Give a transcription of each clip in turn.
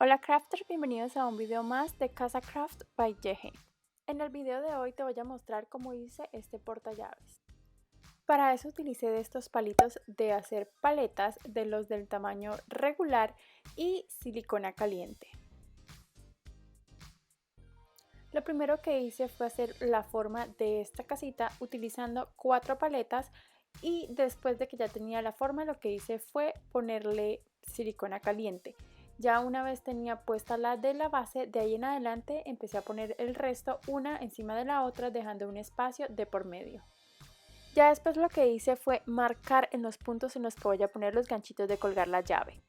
Hola crafters, bienvenidos a un video más de Casa Craft by Yehe. En el video de hoy te voy a mostrar cómo hice este portallaves. Para eso utilicé de estos palitos de hacer paletas de los del tamaño regular y silicona caliente. Lo primero que hice fue hacer la forma de esta casita utilizando 4 paletas y después de que ya tenía la forma lo que hice fue ponerle silicona caliente. Ya una vez tenía puesta la de la base, de ahí en adelante empecé a poner el resto una encima de la otra dejando un espacio de por medio. Ya después lo que hice fue marcar en los puntos en los que voy a poner los ganchitos de colgar la llave.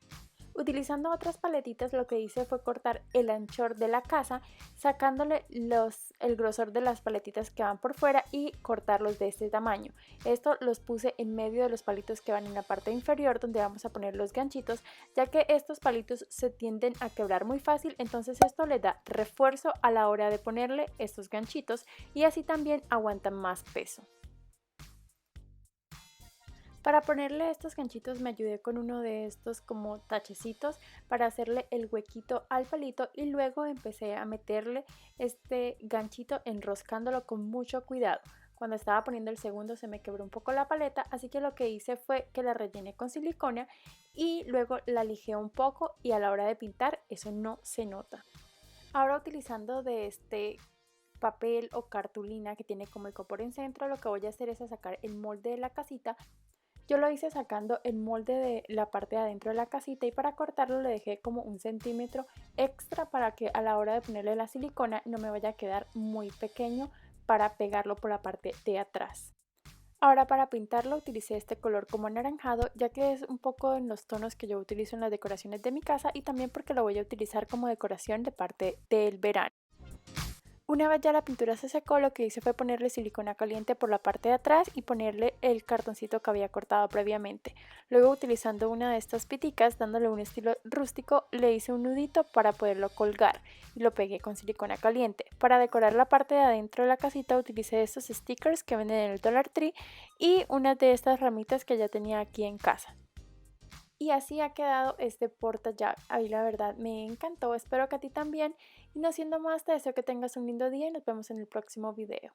Utilizando otras paletitas lo que hice fue cortar el anchor de la casa, sacándole el grosor de las paletitas que van por fuera y cortarlos de este tamaño. Esto los puse en medio de los palitos que van en la parte inferior donde vamos a poner los ganchitos, ya que estos palitos se tienden a quebrar muy fácil, entonces esto le da refuerzo a la hora de ponerle estos ganchitos y así también aguantan más peso. Para ponerle estos ganchitos me ayudé con uno de estos como tachecitos para hacerle el huequito al palito y luego empecé a meterle este ganchito enroscándolo con mucho cuidado. Cuando estaba poniendo el segundo se me quebró un poco la paleta, así que lo que hice fue que la rellené con silicona y luego la lijé un poco y a la hora de pintar eso no se nota. Ahora utilizando de este papel o cartulina que tiene como el copor en centro, lo que voy a hacer es sacar el molde de la casita. Yo lo hice sacando el molde de la parte de adentro de la casita y para cortarlo le dejé como 1 centímetro extra para que a la hora de ponerle la silicona no me vaya a quedar muy pequeño para pegarlo por la parte de atrás. Ahora para pintarlo utilicé este color como anaranjado, ya que es un poco en los tonos que yo utilizo en las decoraciones de mi casa y también porque lo voy a utilizar como decoración de parte del verano. Una vez ya la pintura se secó, lo que hice fue ponerle silicona caliente por la parte de atrás y ponerle el cartoncito que había cortado previamente. Luego, utilizando una de estas piticas, dándole un estilo rústico, le hice un nudito para poderlo colgar y lo pegué con silicona caliente. Para decorar la parte de adentro de la casita utilicé estos stickers que venden en el Dollar Tree y una de estas ramitas que ya tenía aquí en casa. Y así ha quedado este portallaves. A mí la verdad me encantó, espero que a ti también. Y no siendo más, te deseo que tengas un lindo día y nos vemos en el próximo video.